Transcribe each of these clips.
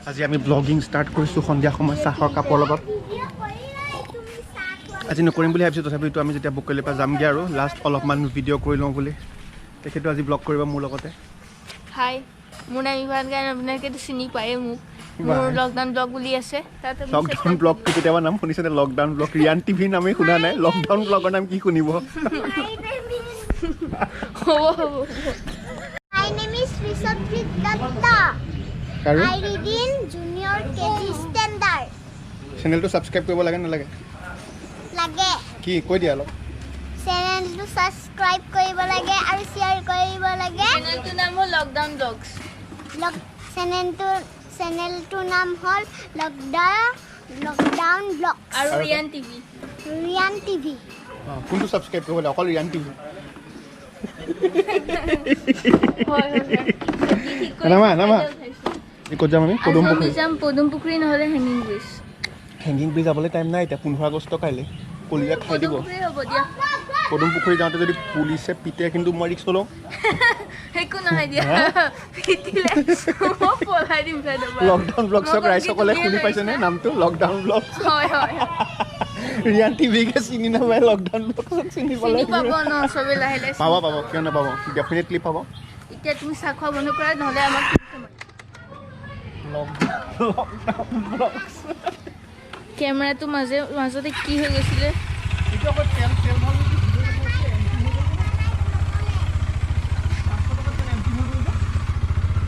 আজি আমি blogging start কৰিছোঁ সন্ধিয়া সময় চাহৰ কাপৰ লগত আজি নকৰিম বুলি ভাবিছোঁ তথাপিতো আমি যেতিয়া বকৈলিৰ পৰা যামগৈ আৰু লাষ্ট অলপমান ভিডিঅ' কৰি লওঁ বুলি তেখেতো আজি ব্লগ কৰিব মোৰ লগতে হাই মোৰ নাম ইভান গান আপোনালোকেতো চিনি পায়ে মোক মোৰ লকডাউন ব্লগ বুলি আছে তাতে লকডাউন ব্লগ কেতিয়াবা নাম শুনিছেনে লকডাউন ব্লগ ৰিয়ান টিভি নামেই শুনা নাই লকডাউন ব্লগৰ নাম কি শুনিব My name is Rishabjit Datta. I read in junior KG standard. Channel to subscribe কৰিব লাগে না লাগে? লাগে। কি কৈ দিয়া অলপ? Channel to subscribe কৰিব লাগে আৰু share কৰিব লাগে। Channel to নাম হ'ল লকডাউন ব্লগছ। Channel to নাম হ'ল লকডাউন ব্লগ আৰু ৰিয়ান টিভি। ৰিয়ান টিভি। কোনটো সাবস্ক্ৰাইব কৰিব লাগে অকল ৰিয়ান টিভি? নামা ক'ত যাম আমি পদুম পুখুৰী নহ'লে হেংগিং ব্ৰিজ যাবলৈ টাইম নাই এতিয়া 15 আগষ্ট কাইলৈ পুলিচে খাই দিব পদুম পুখুৰী যাওঁতে যদি পুলিচে পিটে কিন্তু মই ৰিক্স লওঁ একো নহয় দিয়া পিটিলে মই পলাই দিম লকডাউন ব্লগছক ৰাইজসকলে শুনি পাইছেনে নামটো লকডাউন ব্লগ হয় হয় ৰিয়ান টিভিকে চিনি নাপায় লকডাউন ব্লগছক চিনি পাব ন চবে লাহে লাহে পাব কিয় নাপাব ডেফিনেটলি পাব এতিয়া তুমি চাহ খোৱা বন্ধ কৰা নহ'লে আমাক কেমেৰাটো মাজতে কি হৈ গৈছিলে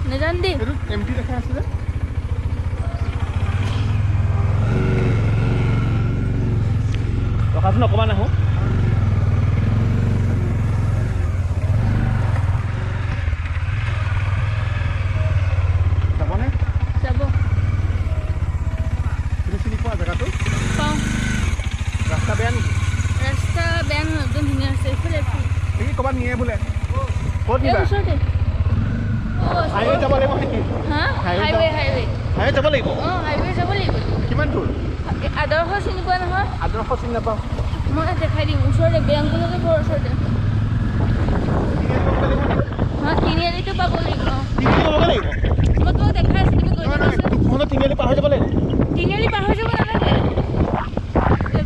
নেজান দেই এমটি দেখা আছিলে ৰখাচোন অকণমান আহোঁ যাবনে যাব তুমি চিনি পোৱা জেগাটো পাওঁ ৰাস্তা বেয়া নেকি ৰাস্তা বেয়া নহয় একদম ধুনীয়া আছে এইফালে এই ক'ৰবাত নিয়ে বোলে ক'ত নিবা ওচৰতে হাইৱে যাব লাগিব নেকি হা হাইৱে যাব লাগিব অঁ হাইৱে যাব লাগিব কিমান দূৰ আদৰ্শ চিনি পোৱা নহয় আদৰ্শ চিনি নাপাওঁ মই দেখাই দিম ওচৰতে বেংকলৈকে বৰ ওচৰতে তিনিআলিটো পাব লাগিব মই তোমাক দেখাই আছোঁ তুমি গৈ যাবাচোন তিনিআলি পাৰ হৈ যাব লাগিব তিনিআলি পাৰ হৈ যাব নালাগে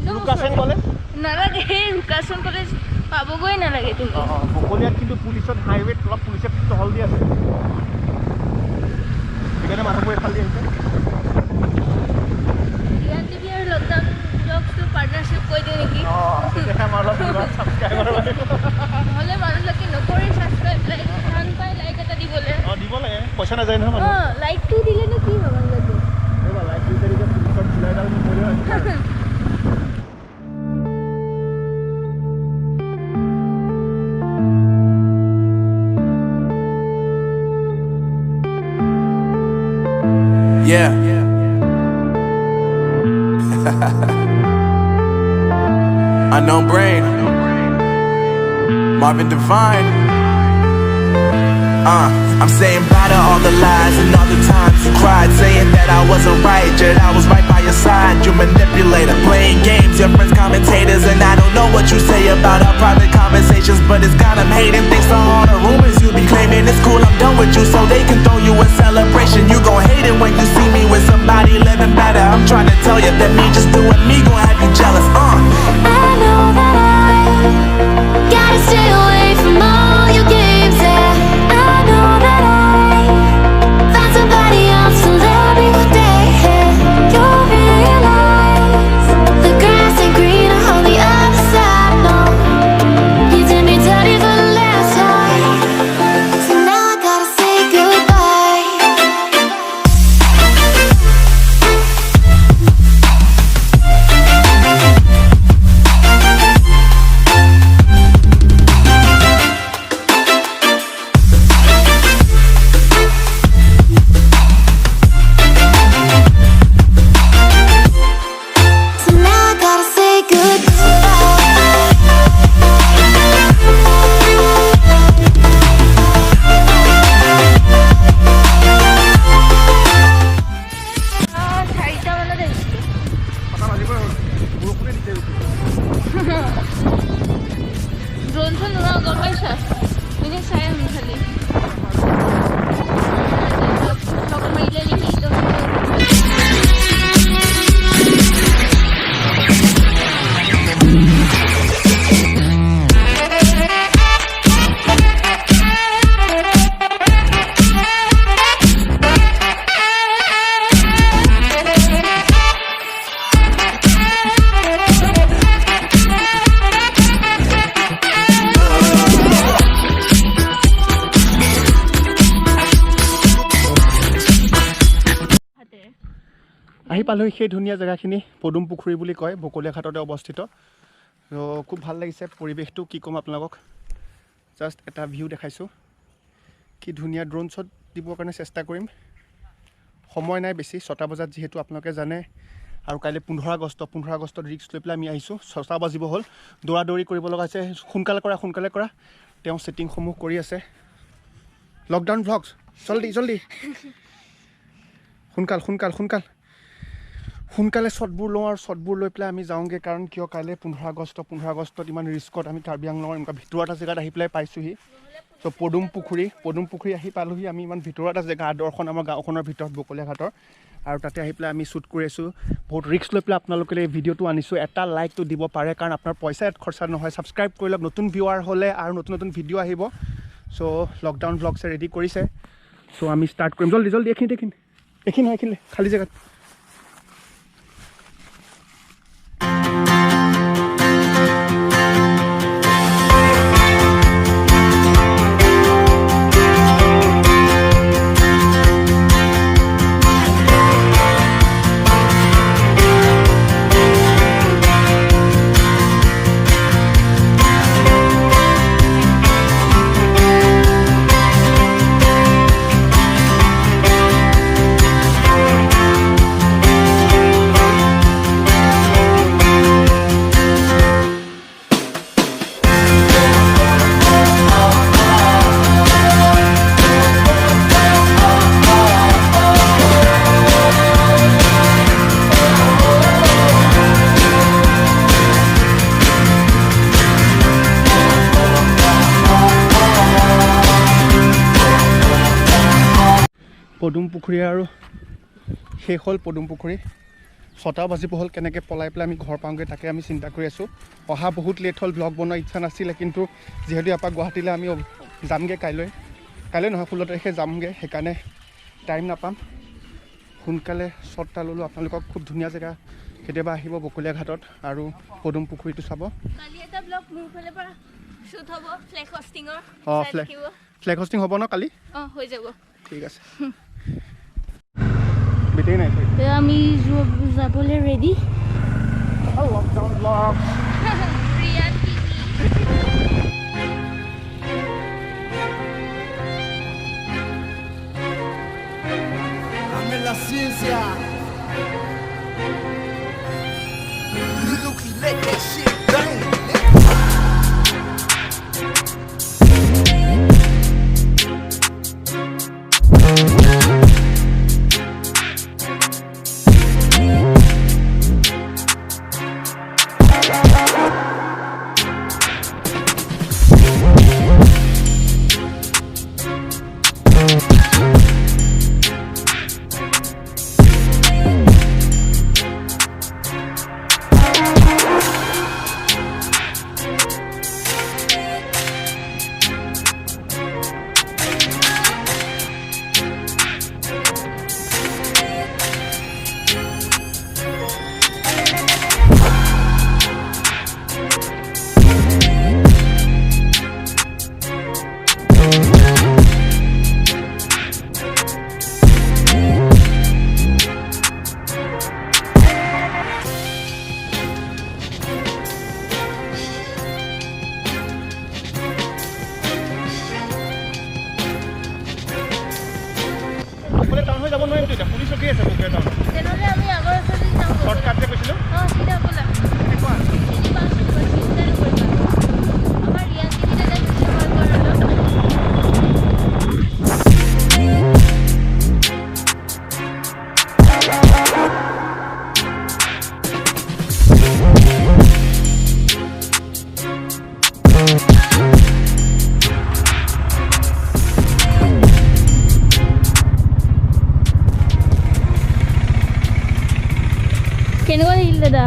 লুকাচন কলেজ নালাগে সেই লুকাচন কলেজ পাবগৈ নালাগে তুমি বকলিয়াত কিন্তু পুলিচত হাইৱেত অলপ পুলিচে টহল দি আছে সেইকাৰণে মানুহবোৰ এইফালে আহিছে ৰিয়ান টিভি আৰু লকডাউন ব্লগছটো পাৰ্টনাৰশ্বিপ কৰি দিওঁ নেকি নহ'লে মানুহবিলাকে নকৰে ছাবস্ক্ৰাইব লাইক টান পাই লাইক এটা দিবলৈ দিব লাগে পইচা নাযায় নহয় অঁ লাইকটো দিলেনো কি হ'ব মানুহবিলাকে লাইক দি পুলিচত চিলাই ডাল Yeah. Unknown brain. Marvin Divine. I'm saying bye to all the lies and all the times you cried, saying that I wasn't right, yet I was right by your side. You manipulator, playing games, your friends commentators, and I don't know what you say about our private conversations, but it's got them hating. Thanks to all the rumors you be claiming, it's cool I'm done with you, so they can throw you a celebration. You gon' hate it when you see me with somebody living better. I'm trying to tell you that me just doing me gon' have you jealous. I know that I gotta stay away from all your games. Yeah, I know that I found somebody else to love me one day. You'll realize the grass ain't greener on the other side. No, you did me dirty for the last time, so now I gotta say goodbye. আহি পালোহি সেই ধুনীয়া জেগাখিনি পদুম পুখুৰী বুলি কয় বকলীয়াঘাটতে অৱস্থিত তো খুব ভাল লাগিছে পৰিৱেশটো কি ক'ম আপোনালোকক জাষ্ট এটা ভিউ দেখাইছোঁ কি ধুনীয়া ড্ৰোন শ্বট দিবৰ কাৰণে চেষ্টা কৰিম সময় নাই বেছি 6টা বজাত যিহেতু আপোনালোকে জানে আৰু কাইলৈ 15 আগষ্টত ৰিক্স লৈ পেলাই আমি আহিছোঁ 6টা বাজিব হ'ল দৌৰা কৰিব লগা হৈছে সোনকালে কৰা তেওঁ ছেটিংসমূহ কৰি আছে লকডাউন ভ্লগছ জলদি সোনকালে শ্বটবোৰ লওঁ আৰু শ্বটবোৰ লৈ পেলাই আমি যাওঁগৈ কাৰণ কিয় কাইলৈ 15 আগষ্টত ইমান ৰিস্কত আমি কাৰ্বিআংলঙৰ এনেকুৱা ভিতৰুৱা এটা জেগাত আহি পেলাই পাইছোঁহি চ' পদুম পুখুৰী আহি পালোহি আমি ইমান ভিতৰুৱা এটা জেগা আদৰ্শন আমাৰ গাঁওখনৰ ভিতৰত বকলীয়াঘাটৰ আৰু তাতে আহি পেলাই আমি শ্বুট কৰি আছোঁ বহুত ৰিস্ক লৈ পেলাই আপোনালোকে এই ভিডিঅ'টো আনিছোঁ এটা লাইকটো দিব পাৰে কাৰণ আপোনাৰ পইচা ইয়াত খৰচা নহয় ছাবস্ক্ৰাইব কৰি লওক নতুন ভিউৱাৰ হ'লে আৰু নতুন ভিডিঅ' আহিব চ' লকডাউন ভ্লগছে ৰেডি কৰিছে চ' আমি ষ্টাৰ্ট কৰিম জলদি এইখিনি খালী জেগাত পদুম পুখুৰী আৰু শেষ হ'ল পদুম পুখুৰী 6টা বাজিব হ'ল কেনেকৈ পলাই পেলাই আমি ঘৰ পাওঁগৈ তাকে আমি চিন্তা কৰি আছোঁ অহা বহুত লেট হ'ল ব্লগ বনোৱা ইচ্ছা নাছিলে কিন্তু যিহেতু ইয়াৰ পৰা গুৱাহাটীলৈ আমি যামগৈ কাইলৈ নহয় 16 তাৰিখে যামগৈ সেইকাৰণে টাইম নাপাম সোনকালে শ্বটটা ল'লোঁ আপোনালোকক খুব ধুনীয়া জেগা কেতিয়াবা আহিব বকলীয়াঘাটত আৰু পদুম পুখুৰীটো চাব কালি এটা ব্লগ মোৰ ফালৰ পৰা শ্বুট হ'ব ফ্লেগ হোষ্টিঙৰ ফ্লেগ হোষ্টিং হ'ব ন কালি হৈ যাব ঠিক আছে বিতেই নাই আমি যাবলৈ ready lockdown blog Riyan I'm en la ciencia. Lucky, let that shit bang. কেনেকুৱা লাগিল দাদা